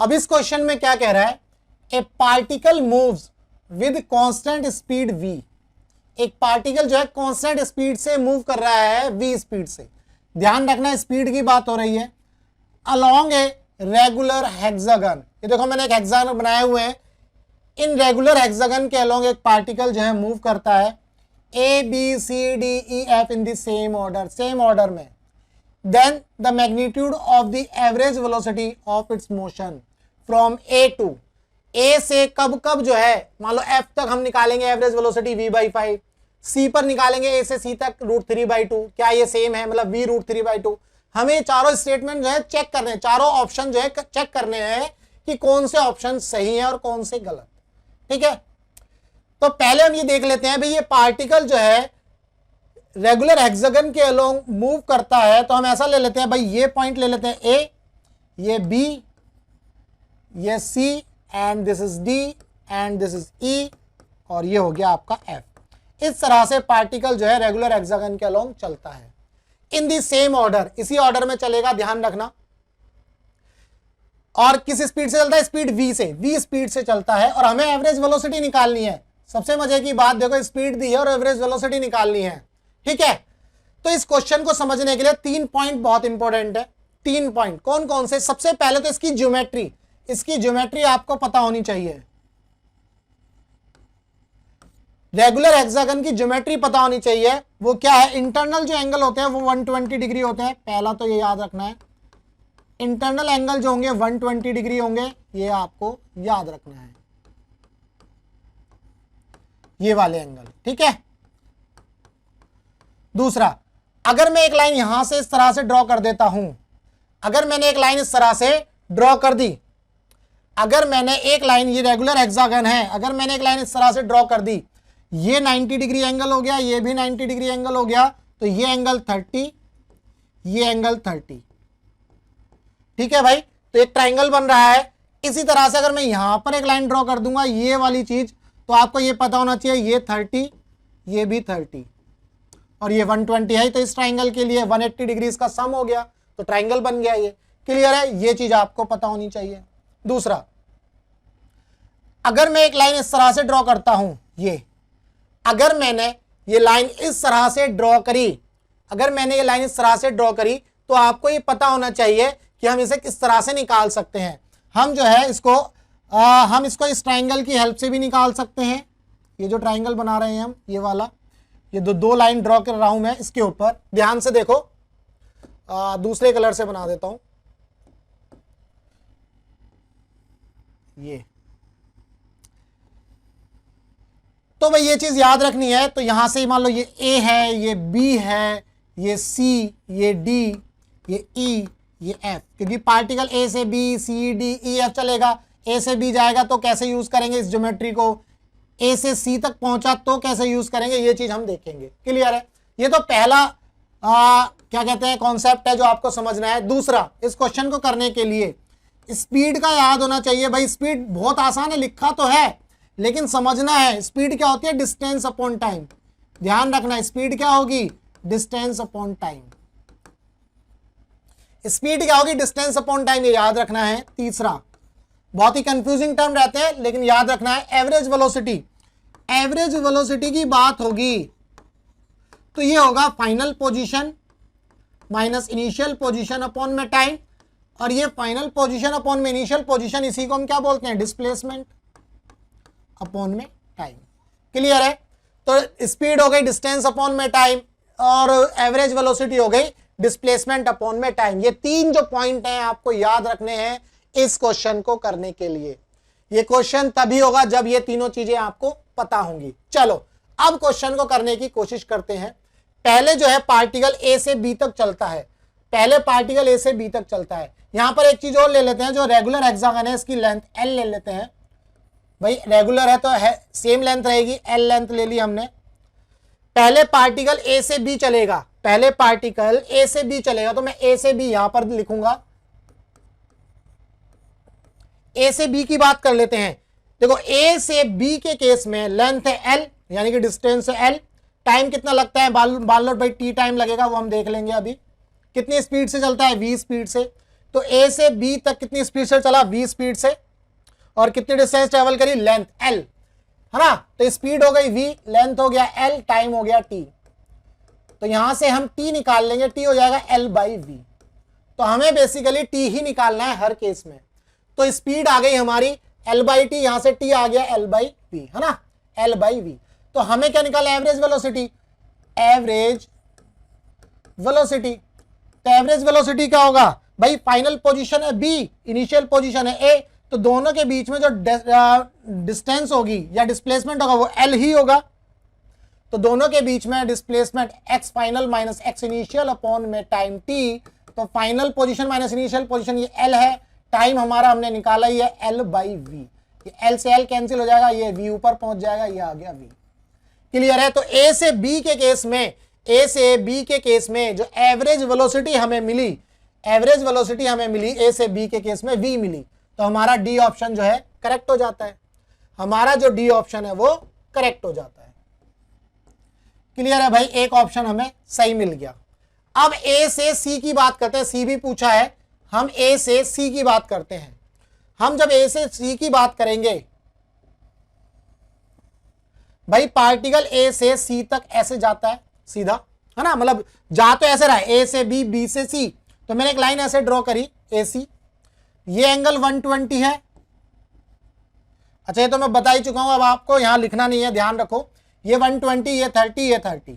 अब इस क्वेश्चन में क्या कह रहा है, ए particle moves with constant speed v, एक पार्टिकल जो है कांस्टेंट स्पीड से मूव कर रहा है v स्पीड से, ध्यान रखना स्पीड की बात हो रही है, अलोंग ए रेगुलर हेक्सागन, ये देखो मैंने एक हेक्सागन बनाए हुए हैं, इन रेगुलर हेक्सागन के अलोंग एक पार्टिकल जो है मूव करता है A B C D E F in the same order, same order में, then the magnitude of the average velocity of its motion from A to, A से कब कब जो है मान लो एफ तक हम निकालेंगे एवरेज वेलोसिटी v/5, सी पर निकालेंगे ए से सी तक √3/2, क्या ये सेम है, मतलब v √3/2। हमें चारों स्टेटमेंट जो है चेक करने हैं, चारों ऑप्शन जो है चेक करने हैं कि कौन से ऑप्शन सही है और कौन से गलत, ठीक है। तो पहले हम ये देख लेते हैं भाई ये पार्टिकल जो है रेगुलर हेक्सागन के अलोंग मूव करता है, तो हम ऐसा ले लेते हैं भाई, ये पॉइंट ले लेते हैं ए, ये बी, ये C, and this is D, and this is E, और ये हो गया आपका एफ। इस तरह से पार्टिकल जो है रेगुलर हेक्सागन के अलोंग चलता है इन दी सेम ऑर्डर, इसी ऑर्डर में चलेगा, ध्यान रखना। और किस स्पीड से चलता है, स्पीड v से, v स्पीड से चलता है, और हमें एवरेज वेलोसिटी निकालनी है। सबसे मजे की बात देखो, स्पीड दी है और एवरेज वेलोसिटी निकालनी है, ठीक है। तो इस क्वेश्चन को समझने के लिए 3 पॉइंट बहुत इंपॉर्टेंट है। 3 पॉइंट कौन कौन से, सबसे पहले तो इसकी ज्योमेट्री, इसकी ज्योमेट्री आपको पता होनी चाहिए, रेगुलर हेक्सागन की ज्योमेट्री पता होनी चाहिए। वो क्या है, इंटरनल जो एंगल होते हैं वो 120 डिग्री होते हैं, पहला तो ये याद रखना है, इंटरनल एंगल जो होंगे 120 डिग्री होंगे, ये आपको याद रखना है, ये वाले एंगल, ठीक है। दूसरा, अगर मैं एक लाइन यहां से इस तरह से ड्रॉ कर देता हूं, अगर मैंने एक लाइन इस तरह से ड्रॉ कर दी, अगर मैंने एक लाइन, ये रेगुलर हेक्सागन है, अगर मैंने एक लाइन इस तरह से ड्रॉ कर दी, ये 90 डिग्री एंगल हो गया, ये भी 90 डिग्री एंगल हो गया, तो ये एंगल 30, ये एंगल 30, ठीक है भाई। तो एक ट्राइंगल बन रहा है। इसी तरह से अगर मैं यहां पर एक लाइन ड्रॉ कर दूंगा, ये वाली चीज, तो आपको ये पता होना चाहिए, ये 30, ये भी 30, और ये 120 है, तो इस ट्राइंगल के लिए 180 डिग्री का सम हो गया, तो ट्राइंगल बन गया। ये क्लियर है, ये चीज आपको पता होनी चाहिए। दूसरा, अगर मैं एक लाइन इस तरह से ड्रॉ करता हूं, ये अगर मैंने ये लाइन इस तरह से ड्रॉ करी, अगर मैंने ये लाइन इस तरह से ड्रॉ करी, तो आपको ये पता होना चाहिए कि हम इसे किस तरह से निकाल सकते हैं। हम जो है इसको हम इसको इस ट्राइंगल की हेल्प से भी निकाल सकते हैं। ये जो ट्राइंगल बना रहे हैं हम, ये वाला, ये दो लाइन ड्रॉ कर रहा हूं मैं, इसके ऊपर ध्यान से देखो, दूसरे कलर से बना देता हूं, ये। तो भाई ये चीज याद रखनी है। तो यहां से मान लो ये ए है, ये बी है, ये सी, ये डी, ये ई, ये एफ, क्योंकि पार्टिकल ए से B C D E F चलेगा। ए से बी जाएगा तो कैसे यूज करेंगे इस ज्योमेट्री को, ए से सी तक पहुंचा तो कैसे यूज करेंगे, ये चीज हम देखेंगे। क्लियर है, ये तो पहला क्या कहते हैं कॉन्सेप्ट है जो आपको समझना है। दूसरा, इस क्वेश्चन को करने के लिए स्पीड का याद होना चाहिए। भाई स्पीड बहुत आसान है, लिखा तो है, लेकिन समझना है स्पीड क्या होती है, डिस्टेंस अपॉन टाइम। ध्यान रखना, स्पीड क्या होगी, डिस्टेंस अपॉन टाइम। स्पीड क्या होगी, डिस्टेंस अपॉन टाइम, ये याद रखना है। तीसरा, बहुत ही कंफ्यूजिंग टर्म रहते हैं, लेकिन याद रखना है, एवरेज वेलोसिटी। एवरेज वेलोसिटी की बात होगी तो ये होगा final position minus initial position upon में टाइम, और ये फाइनल पोजीशन अपॉन में इनिशियल पोजीशन, इसी को हम क्या बोलते हैं, डिस्प्लेसमेंट अपॉन में टाइम। क्लियर है, तो स्पीड हो गई डिस्टेंस अपॉन में टाइम, और एवरेज वेलोसिटी हो गई डिस्प्लेसमेंट अपॉन में टाइम। ये 3 जो पॉइंट हैं आपको याद रखने हैं इस क्वेश्चन को करने के लिए। ये क्वेश्चन तभी होगा जब ये तीनों चीजें आपको पता होंगी। चलो अब क्वेश्चन को करने की कोशिश करते हैं। पहले जो है पार्टिकल ए से बी तक चलता है, पहले पार्टिकल ए से बी तक चलता है। यहां पर एक चीज और ले लेते हैं, जो रेगुलर हेक्सागन है इसकी लेंथ एल ले लेते हैं। भाई रेगुलर है तो है सेम लेंथ रहेगी, एल लेंथ ले ली हमने। पहले पार्टिकल ए से बी चलेगा, पहले पार्टिकल ए से बी चलेगा, तो मैं ए से बी यहां पर लिखूंगा। ए से बी की बात कर लेते हैं। देखो ए से बी के केस में लेंथ है एल, यानी कि डिस्टेंस है एल। टाइम कितना लगता है, बाल भाई टी टाइम लगेगा, वो हम देख लेंगे अभी। कितनी स्पीड से चलता है, v स्पीड से। तो ए से बी तक कितनी स्पीड से चला, v स्पीड से, और कितनी डिस्टेंस ट्रेवल करी, लेंथ l, है ना। तो स्पीड हो गई v, लेंथ हो गया l, टाइम हो गया t। तो यहां से हम t निकाल लेंगे, t हो जाएगा l बाई वी। तो हमें बेसिकली t ही निकालना है हर केस में। तो स्पीड आ गई हमारी l बाई टी, यहां से t आ गया l बाई वी, है ना, l बाई वी। तो हमें क्या निकालना, एवरेज वेलोसिटी, एवरेज वेलोसिटी। तो एवरेज वेलोसिटी क्या होगा भाई, फाइनल पोजीशन है b, इनिशियल पोजीशन है a, तो दोनों के बीच में जो डिस्टेंस होगी या डिस्प्लेसमेंट होगा वो l ही होगा। तो दोनों के बीच में displacement x final minus x initial upon में टाइम t, तो final position minus initial position ये l है, टाइम हमारा हमने निकाला ही है l बाई वी। ये l से l कैंसिल हो जाएगा, ये v ऊपर पहुंच जाएगा, ये आ गया v। क्लियर है। तो a से b के केस में, a से b के केस में जो एवरेज वेलोसिटी हमें मिली, एवरेज वेलोसिटी हमें मिली a से b के केस में v मिली, तो हमारा डी ऑप्शन जो है करेक्ट हो जाता है, हमारा जो डी ऑप्शन है वो करेक्ट हो जाता है। क्लियर है भाई, एक ऑप्शन हमें सही मिल गया। अब a से c की बात करते हैं, c भी पूछा है, हम a से c की बात करते हैं। हम जब a से c की बात करेंगे भाई, पार्टिकल a से c तक ऐसे जाता है सीधा, है ना, मतलब जा तो ऐसे रहा है a से b, b से c, तो मैंने एक लाइन ऐसे ड्रॉ करी AC, ये एंगल 120 है। अच्छा ये तो मैं बता ही चुका हूं, अब आपको यहां लिखना नहीं है, ध्यान रखो, ये 120, ये 30, ये 30,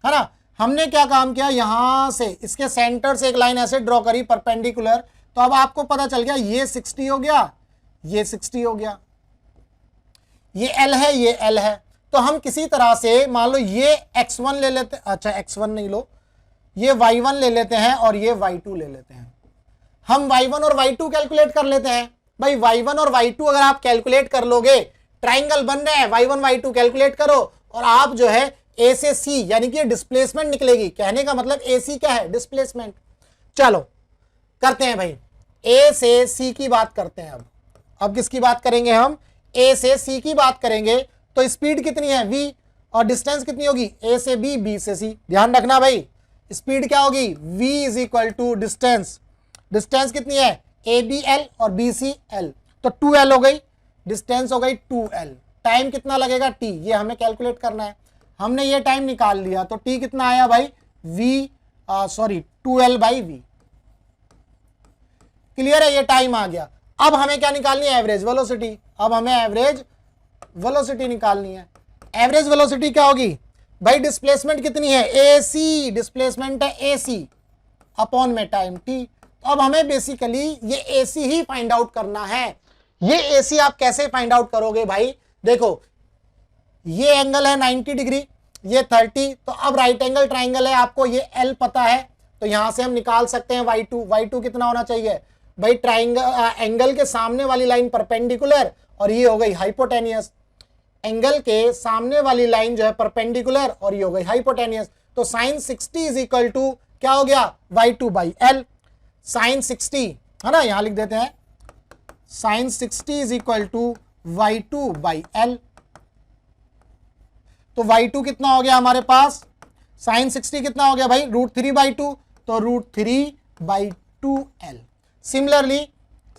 है ना। हमने क्या काम किया, यहां से इसके सेंटर से एक लाइन ऐसे ड्रॉ करी परपेंडिकुलर, तो अब आपको पता चल गया ये 60 हो गया, ये 60 हो गया, ये L है, ये L है। तो हम किसी तरह से मान लो ये x1 ले लेते, अच्छा x1 नहीं लो, ये y1 ले लेते हैं और ये y2 ले लेते हैं। हम y1 और y2 कैलकुलेट कर लेते हैं। भाई y1 और y2 अगर आप कैलकुलेट कर लोगे, ट्राइंगल बन रहे हैं, y1 y2 कैलकुलेट करो और आप जो है a से c यानी कि डिस्प्लेसमेंट निकलेगी। कहने का मतलब AC क्या है, डिस्प्लेसमेंट। चलो करते हैं भाई, a से c की बात करते हैं। अब किसकी बात करेंगे हम, a से c की बात करेंगे। तो स्पीड कितनी है v, और डिस्टेंस कितनी होगी, a से b, b से c। ध्यान रखना भाई, स्पीड क्या होगी, v is equal to distance, distance कितनी है ABL और BCL, तो 2L हो गई, डिस्टेंस हो गई 2L। टाइम कितना लगेगा t, ये हमें कैलकुलेट करना है। हमने ये टाइम निकाल लिया, तो t कितना आया भाई, v 2L by v। Clear है, ये टाइम आ गया। अब हमें क्या निकालनी है, एवरेज वेलोसिटी। अब हमें एवरेज वेलोसिटी निकालनी है। एवरेज वेलोसिटी क्या होगी भाई, डिस्प्लेसमेंट कितनी है, AC, डिस्प्लेसमेंट है AC अपॉन में टाइम t। तो अब हमें बेसिकली ये AC ही फाइंड आउट करना है। ये AC आप कैसे फाइंड आउट करोगे भाई, देखो ये एंगल है 90 डिग्री, ये 30, तो अब राइट एंगल ट्राइंगल है, आपको ये L पता है, तो यहां से हम निकाल सकते हैं y2 कितना होना चाहिए भाई, ट्राइंगल एंगल के सामने वाली लाइन परपेंडिकुलर और ये हो गई हाइपोटेनियस, एंगल के सामने वाली लाइन जो है परपेंडिकुलर और ये हो गई हाइपोटेनियस। तो sin 60 इज इक्वल टू क्या हो गया, y2 बाई L। sin 60 है ना, यहां लिख देते हैं, sin 60 is equal to y2 by L। तो y2 कितना हो गया हमारे पास, sin 60 कितना हो गया भाई, √3/2, तो √3/2L।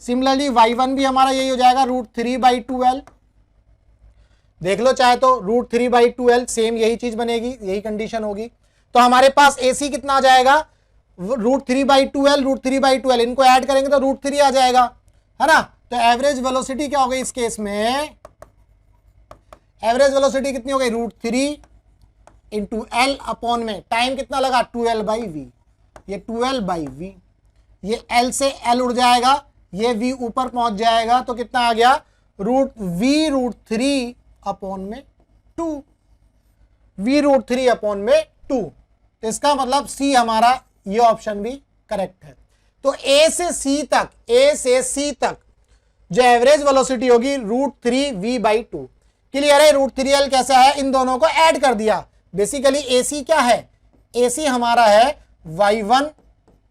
सिमिलरली y1 भी हमारा यही हो जाएगा, √3/2L। देख लो चाहे तो, √3/2L, सेम यही चीज बनेगी, यही कंडीशन होगी। तो हमारे पास AC कितना आ जाएगा, √3/2L, √3/2L, इनको ऐड करेंगे तो √3 आ जाएगा, है ना। तो एवरेज वेलोसिटी क्या हो गई इस केस में, एवरेज वेलोसिटी कितनी हो गई, √3 इंटू L अपॉन में टाइम कितना लगा, 2L बाई वी। ये 2L बाई वी, ये L से L उड़ जाएगा, ये V ऊपर पहुंच जाएगा, तो कितना आ गया, √3 अपॉन में 2, V √3 अपॉन में 2। तो इसका मतलब C हमारा ये ऑप्शन भी करेक्ट है। तो A से C तक जो एवरेज वेलोसिटी होगी √3V/2। क्लियर है, √3L कैसा है, इन दोनों को ऐड कर दिया। बेसिकली AC क्या है, AC हमारा है y1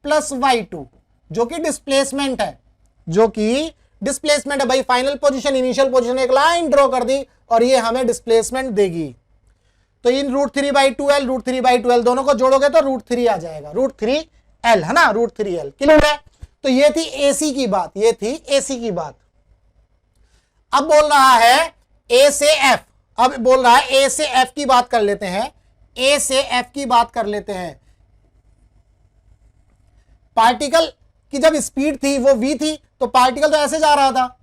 प्लस y2, जो कि डिस्प्लेसमेंट है, भाई फाइनल पोजीशन इनिशियल पोजीशन, एक लाइन ड्रॉ कर दी और ये हमें डिस्प्लेसमेंट देगी। तो इन √3/2L दोनों को जोड़ोगे तो √3 आ जाएगा, √3L, है ना, √3L। क्लियर है। तो तो ये थी एसी की बात, ये थी एसी की बात। अब बोल रहा है ए से एफ, अब बोल रहा है ए से एफ की बात कर लेते हैं, ए से एफ की बात कर लेते हैं। पार्टिकल की जब स्पीड थी वो v थी, तो पार्टिकल तो ऐसे जा रहा था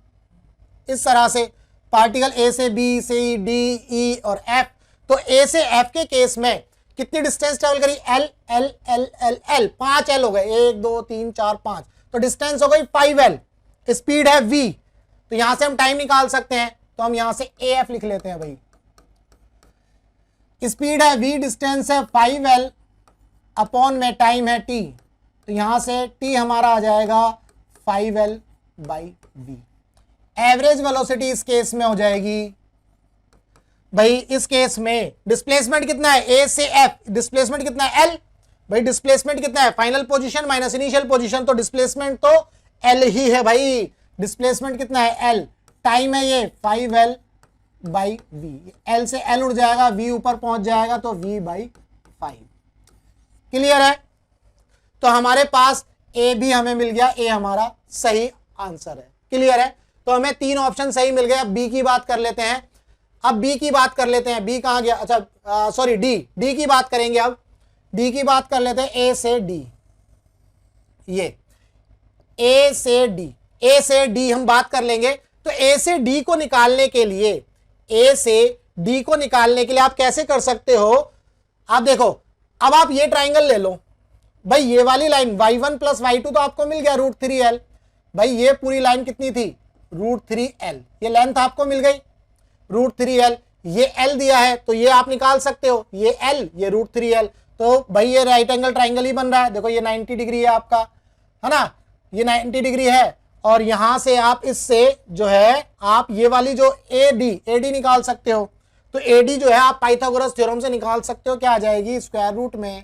इस तरह से, पार्टिकल ए से बी, सी, डी, ई और एफ। तो ए से एफ के केस में कितनी डिस्टेंस ट्रेवल करी, L L L L L, 5 L हो गए, 1 2 3 4 5, तो डिस्टेंस हो गई 5 एल, स्पीड है v। तो यहां से हम टाइम निकाल सकते हैं, तो हम यहां से ए एफ लिख लेते हैं भाई। स्पीड है v, डिस्टेंस है 5l अपॉन में टाइम है t, तो यहां से t हमारा आ जाएगा 5l by v। Average velocity इस केस में हो जाएगी भाई, इस केस में डिस्प्लेसमेंट कितना है a से f, डिस्प्लेसमेंट कितना है l भाई, डिस्प्लेसमेंट कितना है final position minus initial position, तो डिस्प्लेसमेंट तो l ही है भाई, डिस्प्लेसमेंट कितना है l, टाइम है ये 5l बाई v, l से l उड़ जाएगा, v ऊपर पहुंच जाएगा, तो v बाई 5। क्लियर है? तो हमारे पास a भी हमें मिल गया, a हमारा सही आंसर है। क्लियर है? तो हमें 3 ऑप्शन सही मिल गए। अब b की बात कर लेते हैं, अब b की बात कर लेते हैं, b कहां गया, अच्छा सॉरी d की बात करेंगे। अब d की बात कर लेते हैं, a से d, ये a से d हम बात कर लेंगे। तो a से d को निकालने के लिए, a से d को निकालने के लिए आप कैसे कर सकते हो, आप देखो, अब आप ये ट्राइंगल ले लो भाई, ये वाली लाइन y1 प्लस y2 तो आपको मिल गया √3l भाई, ये पूरी लाइन कितनी थी √3l, ये लेंथ आपको मिल गई √3l, ये l दिया है तो ये आप निकाल सकते हो, ये l ये √3l, तो भाई ये राइट एंगल ट्राइंगल ही बन रहा है। देखो ये 90 डिग्री है आपका, है ना, ये 90 डिग्री है, और यहां से आप इससे जो है आप ये वाली जो AD निकाल सकते हो। तो AD जो है आप पाइथागोरस थ्योरम से निकाल सकते हो, क्या आ जाएगी, स्क्वायर रूट में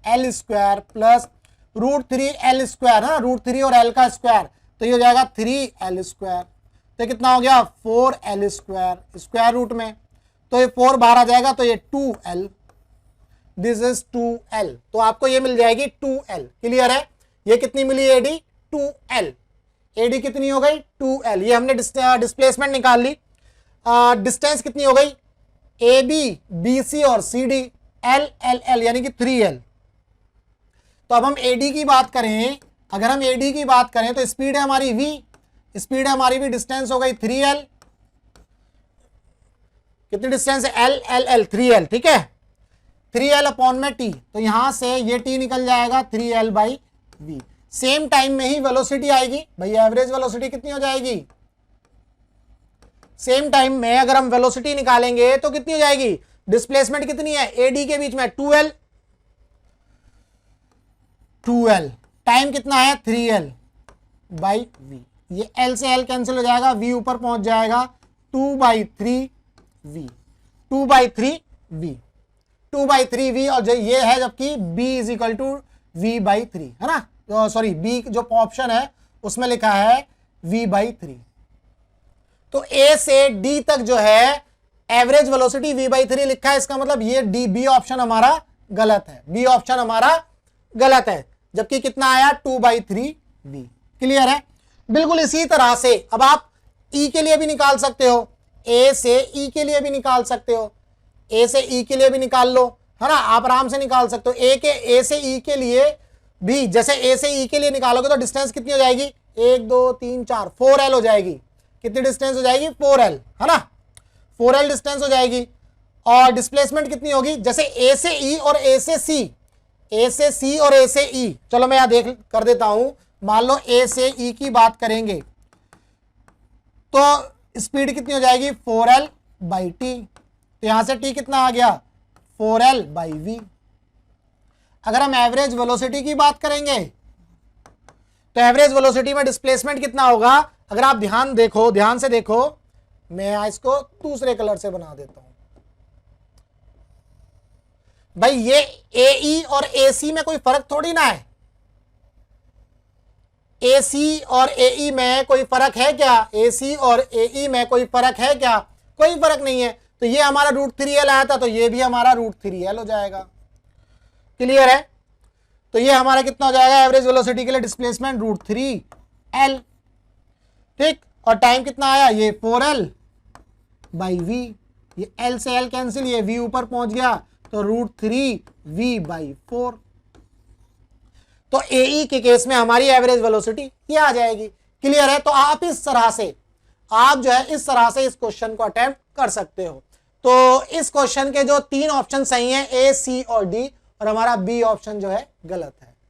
l square plus √3l square, है ना, √3 और l का स्क्वायर, तो ये हो जाएगा 3l स्क्वायर, तो कितना हो गया 4l स्क्वायर, स्क्वायर रूट में, तो ये 4 बाहर आ जाएगा, तो ये 2l, दिस इज 2l, तो आपको ये मिल जाएगी 2l। क्लियर है? ये कितनी मिली AD 2l, AD कितनी हो गई 2l, ये हमने डिस्प्लेसमेंट निकाल ली। डिस्टेंस कितनी हो गई AB, BC और CD L L L यानी कि 3l। तो अब हम AD की बात करें, अगर हम AD की बात करें तो स्पीड है हमारी v, स्पीड है हमारी v, डिस्टेंस हो गई 3l, कितनी डिस्टेंस है L L L 3l, ठीक है, 3l अपॉन में t, तो यहां से ये t निकल जाएगा 3l by v। Same time में ही वेलोसिटी आएगी भाई, एवरेज वेलोसिटी कितनी हो जाएगी, सेम टाइम में अगर हम वेलोसिटी निकालेंगे तो कितनी हो जाएगी, डिस्प्लेसमेंट कितनी है AD के बीच में 2l, टाइम कितना है 3l बाई v, ये l से l कैंसिल हो जाएगा, v ऊपर पहुंच जाएगा 2/3v, 2/3v, और जो ये है जबकि b is equal to v/3, है ना, तो सॉरी b जो ऑप्शन है उसमें लिखा है v/3। तो a से d तक जो है एवरेज वेलोसिटी v/3 लिखा है, इसका मतलब ये b ऑप्शन हमारा गलत है, b ऑप्शन हमारा गलत है, जबकि कितना आया 2/3v। क्लियर है? बिल्कुल इसी तरह से अब आप e के लिए भी निकाल सकते हो, a से e के लिए भी निकाल सकते हो, a से e के लिए भी निकाल लो, है ना, आप आराम से निकाल सकते हो। a से e के लिए भी, जैसे a से e के लिए निकालोगे तो डिस्टेंस कितनी हो जाएगी 1 2 3 4 4l हो जाएगी, कितनी डिस्टेंस हो जाएगी 4l, है ना, 4l डिस्टेंस हो जाएगी। और डिस्प्लेसमेंट कितनी होगी, जैसे a से e और a से c, a से c और a से e, चलो मैं यहां देख कर देता हूं, मान लो a से e की बात करेंगे तो स्पीड कितनी हो जाएगी 4l बाई t, तो यहां से t कितना आ गया 4l बाई v। अगर हम एवरेज वेलोसिटी की बात करेंगे तो एवरेज वेलोसिटी में डिस्प्लेसमेंट कितना होगा, अगर आप ध्यान से देखो, मैं इसको दूसरे कलर से बना देता हूं भाई, ये AE और AC में कोई फर्क थोड़ी ना है, AC और AE में कोई फर्क है क्या, AC और AE में कोई फर्क है क्या, कोई फर्क नहीं है। तो ये हमारा √3l आया था, तो ये भी हमारा √3l हो जाएगा। क्लियर है? तो ये हमारा कितना हो जाएगा एवरेज वेलोसिटी के लिए डिस्प्लेसमेंट √3L, ठीक। और टाइम कितना आया, ये 4L/v, ये L से L कैंसिल, ये v ऊपर पहुंच गया तो √3v/4। तो AE के केस में हमारी एवरेज वेलोसिटी ये आ जाएगी। क्लियर है? तो आप इस तरह से इस क्वेश्चन को अटेम्प्ट कर सकते हो। तो इस क्वेश्चन के जो 3 ऑप्शन सही हैं A, C और D, और हमारा B ऑप्शन जो है गलत है।